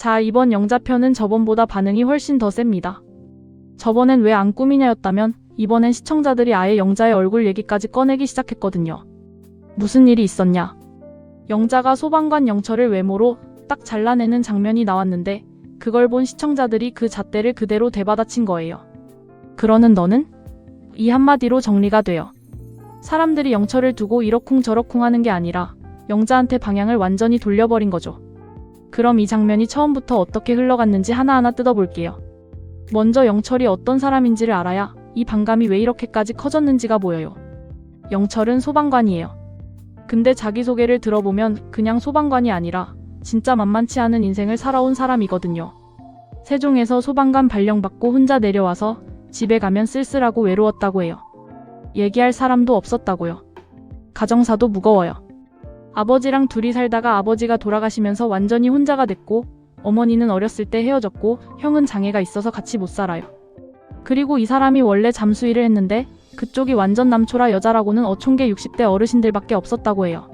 자, 이번 영자편은 저번보다 반응이 훨씬 더 셉니다. 저번엔 왜 안 꾸미냐였다면 이번엔 시청자들이 아예 영자의 얼굴 얘기까지 꺼내기 시작했거든요. 무슨 일이 있었냐? 영자가 소방관 영철을 외모로 딱 잘라내는 장면이 나왔는데 그걸 본 시청자들이 그 잣대를 그대로 되받아친 거예요. 그러는 너는? 이 한마디로 정리가 돼요. 사람들이 영철을 두고 이러쿵저러쿵 하는 게 아니라 영자한테 방향을 완전히 돌려버린 거죠. 그럼 이 장면이 처음부터 어떻게 흘러갔는지 하나하나 뜯어볼게요. 먼저 영철이 어떤 사람인지를 알아야 이 반감이 왜 이렇게까지 커졌는지가 보여요. 영철은 소방관이에요. 근데 자기소개를 들어보면 그냥 소방관이 아니라 진짜 만만치 않은 인생을 살아온 사람이거든요. 세종에서 소방관 발령받고 혼자 내려와서 집에 가면 쓸쓸하고 외로웠다고 해요. 얘기할 사람도 없었다고요. 가정사도 무거워요. 아버지랑 둘이 살다가 아버지가 돌아가시면서 완전히 혼자가 됐고 어머니는 어렸을 때 헤어졌고 형은 장애가 있어서 같이 못 살아요. 그리고 이 사람이 원래 잠수일을 했는데 그쪽이 완전 남초라 여자라고는 어촌계 60대 어르신들밖에 없었다고 해요.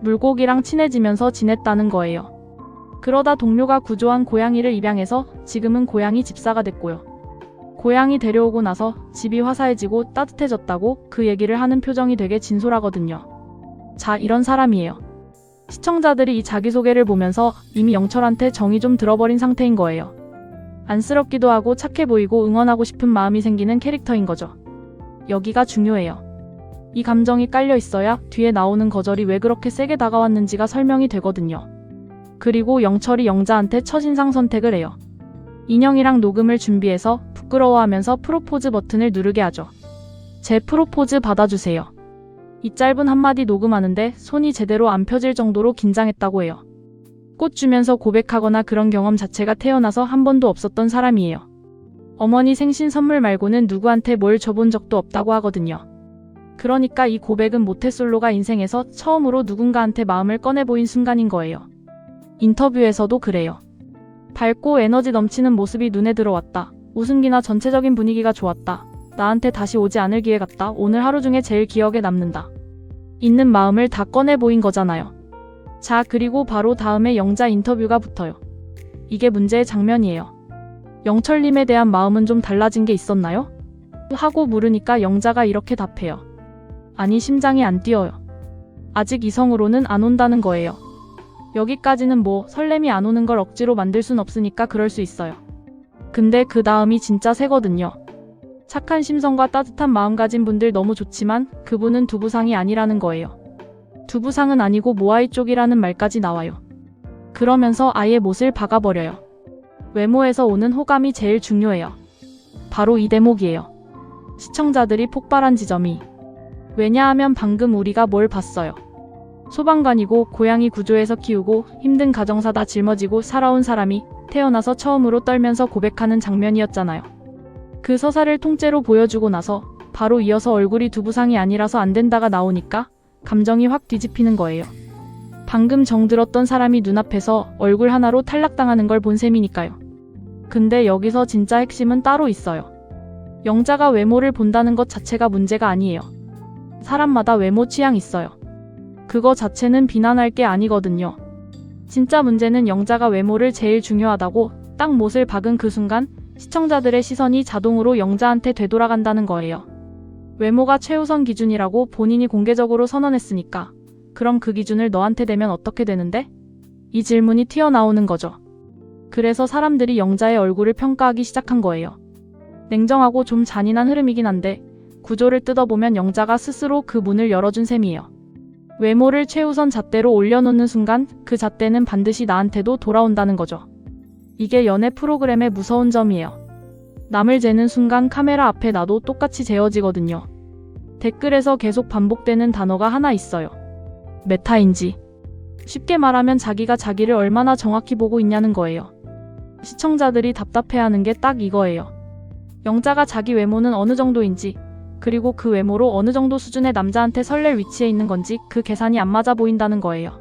물고기랑 친해지면서 지냈다는 거예요. 그러다 동료가 구조한 고양이를 입양해서 지금은 고양이 집사가 됐고요. 고양이 데려오고 나서 집이 화사해지고 따뜻해졌다고 그 얘기를 하는 표정이 되게 진솔하거든요. 자, 이런 사람이에요. 시청자들이 이 자기소개를 보면서 이미 영철한테 정이 좀 들어버린 상태인 거예요. 안쓰럽기도 하고 착해 보이고 응원하고 싶은 마음이 생기는 캐릭터인 거죠. 여기가 중요해요. 이 감정이 깔려 있어야 뒤에 나오는 거절이 왜 그렇게 세게 다가왔는지가 설명이 되거든요. 그리고 영철이 영자한테 첫인상 선택을 해요. 인형이랑 녹음을 준비해서 부끄러워하면서 프로포즈 버튼을 누르게 하죠. 제 프로포즈 받아주세요. 이 짧은 한마디 녹음하는데 손이 제대로 안 펴질 정도로 긴장했다고 해요. 꽃 주면서 고백하거나 그런 경험 자체가 태어나서 한 번도 없었던 사람이에요. 어머니 생신 선물 말고는 누구한테 뭘 줘본 적도 없다고 하거든요. 그러니까 이 고백은 모태솔로가 인생에서 처음으로 누군가한테 마음을 꺼내 보인 순간인 거예요. 인터뷰에서도 그래요. 밝고 에너지 넘치는 모습이 눈에 들어왔다. 웃음기나 전체적인 분위기가 좋았다. 나한테 다시 오지 않을 기회 같다. 오늘 하루 중에 제일 기억에 남는다. 있는 마음을 다 꺼내 보인 거잖아요. 자, 그리고 바로 다음에 영자 인터뷰가 붙어요. 이게 문제의 장면이에요. 영철님에 대한 마음은 좀 달라진 게 있었나요? 하고 물으니까 영자가 이렇게 답해요. 아니, 심장이 안 뛰어요. 아직 이성으로는 안 온다는 거예요. 여기까지는 뭐 설렘이 안 오는 걸 억지로 만들 순 없으니까 그럴 수 있어요. 근데 그 다음이 진짜 세거든요. 착한 심성과 따뜻한 마음 가진 분들 너무 좋지만 그분은 두부상이 아니라는 거예요. 두부상은 아니고 모아이 쪽이라는 말까지 나와요. 그러면서 아예 못을 박아버려요. 외모에서 오는 호감이 제일 중요해요. 바로 이 대목이에요. 시청자들이 폭발한 지점이. 왜냐하면 방금 우리가 뭘 봤어요. 소방관이고 고양이 구조해서 키우고 힘든 가정사다 짊어지고 살아온 사람이 태어나서 처음으로 떨면서 고백하는 장면이었잖아요. 그 서사를 통째로 보여주고 나서 바로 이어서 얼굴이 두부상이 아니라서 안 된다가 나오니까 감정이 확 뒤집히는 거예요. 방금 정들었던 사람이 눈앞에서 얼굴 하나로 탈락당하는 걸 본 셈이니까요. 근데 여기서 진짜 핵심은 따로 있어요. 영자가 외모를 본다는 것 자체가 문제가 아니에요. 사람마다 외모 취향 있어요. 그거 자체는 비난할 게 아니거든요. 진짜 문제는 영자가 외모를 제일 중요하다고 딱 못을 박은 그 순간 시청자들의 시선이 자동으로 영자한테 되돌아간다는 거예요. 외모가 최우선 기준이라고 본인이 공개적으로 선언했으니까 그럼 그 기준을 너한테 대면 어떻게 되는데? 이 질문이 튀어나오는 거죠. 그래서 사람들이 영자의 얼굴을 평가하기 시작한 거예요. 냉정하고 좀 잔인한 흐름이긴 한데 구조를 뜯어보면 영자가 스스로 그 문을 열어준 셈이에요. 외모를 최우선 잣대로 올려놓는 순간 그 잣대는 반드시 나한테도 돌아온다는 거죠. 이게 연애 프로그램의 무서운 점이에요. 남을 재는 순간 카메라 앞에 나도 똑같이 재어지거든요. 댓글에서 계속 반복되는 단어가 하나 있어요. 메타인지. 쉽게 말하면 자기가 자기를 얼마나 정확히 보고 있냐는 거예요. 시청자들이 답답해하는 게 딱 이거예요. 영자가 자기 외모는 어느 정도인지, 그리고 그 외모로 어느 정도 수준의 남자한테 설렐 위치에 있는 건지 그 계산이 안 맞아 보인다는 거예요.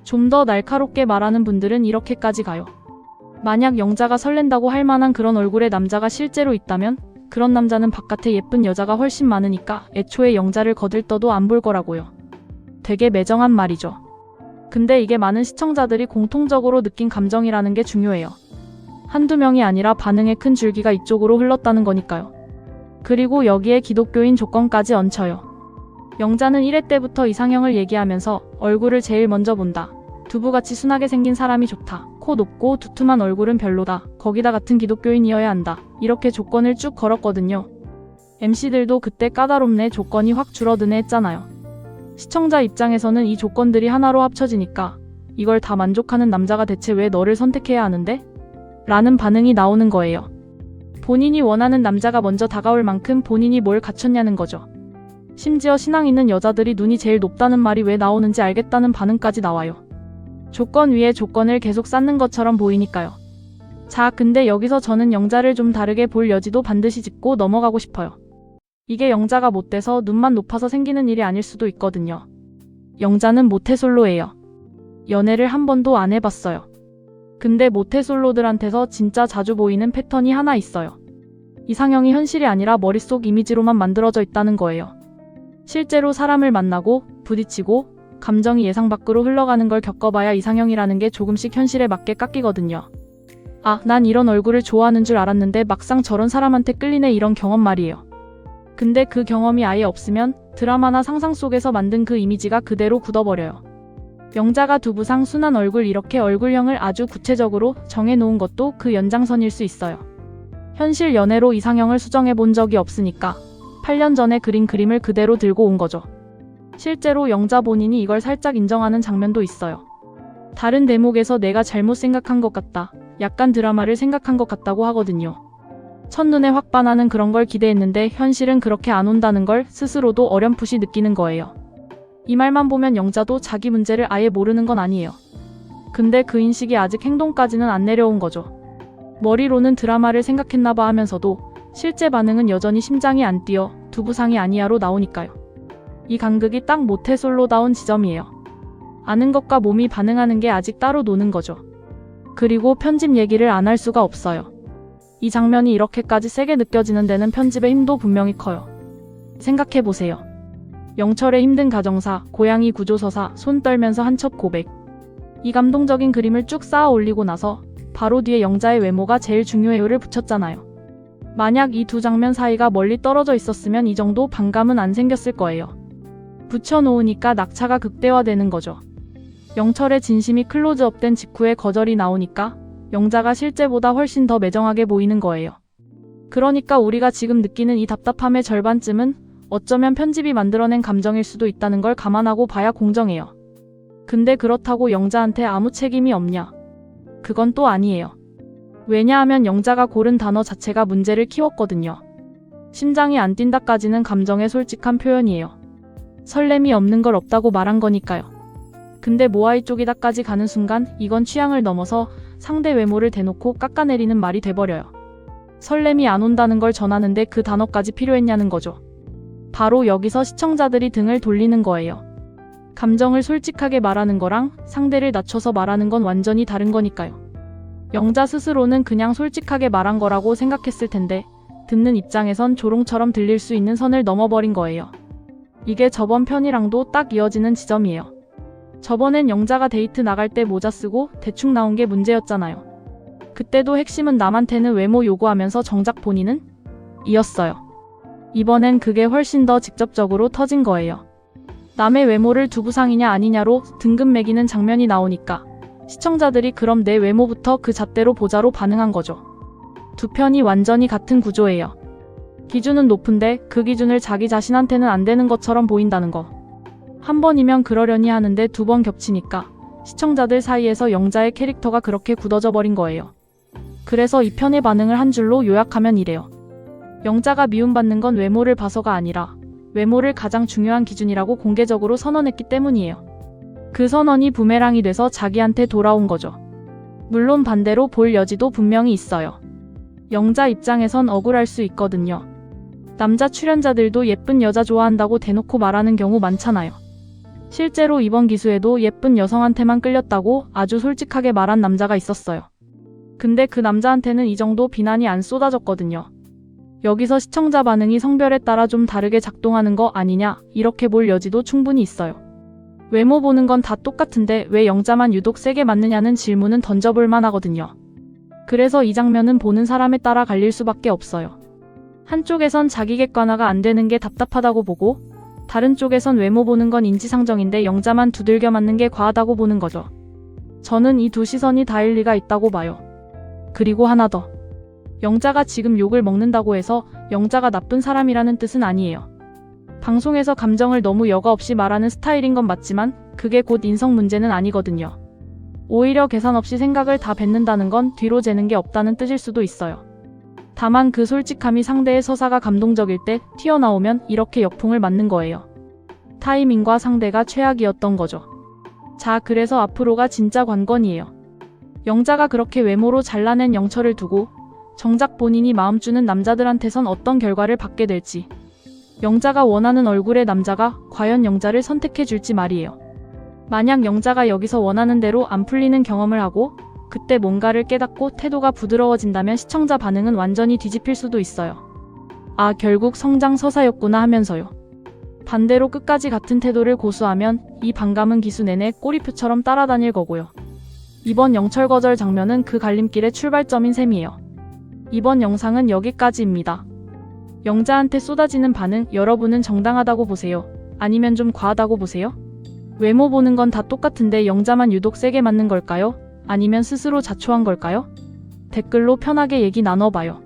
좀 더 날카롭게 말하는 분들은 이렇게까지 가요. 만약 영자가 설렌다고 할 만한 그런 얼굴의 남자가 실제로 있다면 그런 남자는 바깥에 예쁜 여자가 훨씬 많으니까 애초에 영자를 거들떠도 안 볼 거라고요. 되게 매정한 말이죠. 근데 이게 많은 시청자들이 공통적으로 느낀 감정이라는 게 중요해요. 한두 명이 아니라 반응의 큰 줄기가 이쪽으로 흘렀다는 거니까요. 그리고 여기에 기독교인 조건까지 얹혀요. 영자는 1회 때부터 이상형을 얘기하면서 얼굴을 제일 먼저 본다. 두부같이 순하게 생긴 사람이 좋다. 코 높고 두툼한 얼굴은 별로다. 거기다 같은 기독교인이어야 한다. 이렇게 조건을 쭉 걸었거든요. MC들도 그때 까다롭네, 조건이 확 줄어드네 했잖아요. 시청자 입장에서는 이 조건들이 하나로 합쳐지니까 이걸 다 만족하는 남자가 대체 왜 너를 선택해야 하는데? 라는 반응이 나오는 거예요. 본인이 원하는 남자가 먼저 다가올 만큼 본인이 뭘 갖췄냐는 거죠. 심지어 신앙 있는 여자들이 눈이 제일 높다는 말이 왜 나오는지 알겠다는 반응까지 나와요. 조건 위에 조건을 계속 쌓는 것처럼 보이니까요. 자, 근데 여기서 저는 영자를 좀 다르게 볼 여지도 반드시 짚고 넘어가고 싶어요. 이게 영자가 못돼서 눈만 높아서 생기는 일이 아닐 수도 있거든요. 영자는 모태솔로예요. 연애를 한 번도 안 해봤어요. 근데 모태솔로들한테서 진짜 자주 보이는 패턴이 하나 있어요. 이상형이 현실이 아니라 머릿속 이미지로만 만들어져 있다는 거예요. 실제로 사람을 만나고 부딪히고 감정이 예상 밖으로 흘러가는 걸 겪어봐야 이상형이라는 게 조금씩 현실에 맞게 깎이거든요. 아, 난 이런 얼굴을 좋아하는 줄 알았는데 막상 저런 사람한테 끌리네, 이런 경험 말이에요. 근데 그 경험이 아예 없으면 드라마나 상상 속에서 만든 그 이미지가 그대로 굳어버려요. 영자가 두부상 순한 얼굴, 이렇게 얼굴형을 아주 구체적으로 정해놓은 것도 그 연장선일 수 있어요. 현실 연애로 이상형을 수정해 본 적이 없으니까 8년 전에 그린 그림을 그대로 들고 온 거죠. 실제로 영자 본인이 이걸 살짝 인정하는 장면도 있어요. 다른 대목에서 내가 잘못 생각한 것 같다. 약간 드라마를 생각한 것 같다고 하거든요. 첫눈에 확 반하는 그런 걸 기대했는데 현실은 그렇게 안 온다는 걸 스스로도 어렴풋이 느끼는 거예요. 이 말만 보면 영자도 자기 문제를 아예 모르는 건 아니에요. 근데 그 인식이 아직 행동까지는 안 내려온 거죠. 머리로는 드라마를 생각했나봐 하면서도 실제 반응은 여전히 심장이 안 뛰어 두부상이 아니야로 나오니까요. 이 간극이 딱 모태솔로다운 지점이에요. 아는 것과 몸이 반응하는 게 아직 따로 노는 거죠. 그리고 편집 얘기를 안 할 수가 없어요. 이 장면이 이렇게까지 세게 느껴지는 데는 편집의 힘도 분명히 커요. 생각해보세요. 영철의 힘든 가정사, 고양이 구조서사, 손 떨면서 한 첩 고백. 이 감동적인 그림을 쭉 쌓아 올리고 나서 바로 뒤에 영자의 외모가 제일 중요해요를 붙였잖아요. 만약 이 두 장면 사이가 멀리 떨어져 있었으면 이 정도 반감은 안 생겼을 거예요. 붙여놓으니까 낙차가 극대화되는 거죠. 영철의 진심이 클로즈업된 직후에 거절이 나오니까 영자가 실제보다 훨씬 더 매정하게 보이는 거예요. 그러니까 우리가 지금 느끼는 이 답답함의 절반쯤은 어쩌면 편집이 만들어낸 감정일 수도 있다는 걸 감안하고 봐야 공정해요. 근데 그렇다고 영자한테 아무 책임이 없냐? 그건 또 아니에요. 왜냐하면 영자가 고른 단어 자체가 문제를 키웠거든요. 심장이 안 뛴다까지는 감정의 솔직한 표현이에요. 설렘이 없는 걸 없다고 말한 거니까요. 근데 모아이 쪽이다까지 가는 순간 이건 취향을 넘어서 상대 외모를 대놓고 깎아내리는 말이 돼버려요. 설렘이 안 온다는 걸 전하는데 그 단어까지 필요했냐는 거죠. 바로 여기서 시청자들이 등을 돌리는 거예요. 감정을 솔직하게 말하는 거랑 상대를 낮춰서 말하는 건 완전히 다른 거니까요. 영자 스스로는 그냥 솔직하게 말한 거라고 생각했을 텐데 듣는 입장에선 조롱처럼 들릴 수 있는 선을 넘어버린 거예요. 이게 저번 편이랑도 딱 이어지는 지점이에요. 저번엔 영자가 데이트 나갈 때 모자 쓰고 대충 나온 게 문제였잖아요. 그때도 핵심은 남한테는 외모 요구하면서 정작 본인은? 이었어요. 이번엔 그게 훨씬 더 직접적으로 터진 거예요. 남의 외모를 두부상이냐 아니냐로 등급 매기는 장면이 나오니까 시청자들이 그럼 내 외모부터 그 잣대로 보자로 반응한 거죠. 두 편이 완전히 같은 구조예요. 기준은 높은데 그 기준을 자기 자신한테는 안 되는 것처럼 보인다는 거. 한 번이면 그러려니 하는데 두 번 겹치니까 시청자들 사이에서 영자의 캐릭터가 그렇게 굳어져 버린 거예요. 그래서 이 편의 반응을 한 줄로 요약하면 이래요. 영자가 미움받는 건 외모를 봐서가 아니라 외모를 가장 중요한 기준이라고 공개적으로 선언했기 때문이에요. 그 선언이 부메랑이 돼서 자기한테 돌아온 거죠. 물론 반대로 볼 여지도 분명히 있어요. 영자 입장에선 억울할 수 있거든요. 남자 출연자들도 예쁜 여자 좋아한다고 대놓고 말하는 경우 많잖아요. 실제로 이번 기수에도 예쁜 여성한테만 끌렸다고 아주 솔직하게 말한 남자가 있었어요. 근데 그 남자한테는 이 정도 비난이 안 쏟아졌거든요. 여기서 시청자 반응이 성별에 따라 좀 다르게 작동하는 거 아니냐, 이렇게 볼 여지도 충분히 있어요. 외모 보는 건 다 똑같은데 왜 영자만 유독 세게 맞느냐는 질문은 던져볼 만하거든요. 그래서 이 장면은 보는 사람에 따라 갈릴 수밖에 없어요. 한쪽에선 자기 객관화가 안 되는 게 답답하다고 보고, 다른 쪽에선 외모 보는 건 인지상정인데 영자만 두들겨 맞는 게 과하다고 보는 거죠. 저는 이 두 시선이 다 일리가 있다고 봐요. 그리고 하나 더. 영자가 지금 욕을 먹는다고 해서 영자가 나쁜 사람이라는 뜻은 아니에요. 방송에서 감정을 너무 여과 없이 말하는 스타일인 건 맞지만 그게 곧 인성 문제는 아니거든요. 오히려 계산 없이 생각을 다 뱉는다는 건 뒤로 재는 게 없다는 뜻일 수도 있어요. 다만 그 솔직함이 상대의 서사가 감동적일 때 튀어나오면 이렇게 역풍을 맞는 거예요. 타이밍과 상대가 최악이었던 거죠. 자, 그래서 앞으로가 진짜 관건이에요. 영자가 그렇게 외모로 잘라낸 영철을 두고 정작 본인이 마음 주는 남자들한테선 어떤 결과를 받게 될지, 영자가 원하는 얼굴의 남자가 과연 영자를 선택해 줄지 말이에요. 만약 영자가 여기서 원하는 대로 안 풀리는 경험을 하고 그때 뭔가를 깨닫고 태도가 부드러워진다면 시청자 반응은 완전히 뒤집힐 수도 있어요. 아, 결국 성장 서사였구나 하면서요. 반대로 끝까지 같은 태도를 고수하면 이 반감은 기수 내내 꼬리표처럼 따라다닐 거고요. 이번 영철 거절 장면은 그 갈림길의 출발점인 셈이에요. 이번 영상은 여기까지입니다. 영자한테 쏟아지는 반응, 여러분은 정당하다고 보세요? 아니면 좀 과하다고 보세요? 외모 보는 건 다 똑같은데 영자만 유독 세게 맞는 걸까요? 아니면 스스로 자초한 걸까요? 댓글로 편하게 얘기 나눠봐요.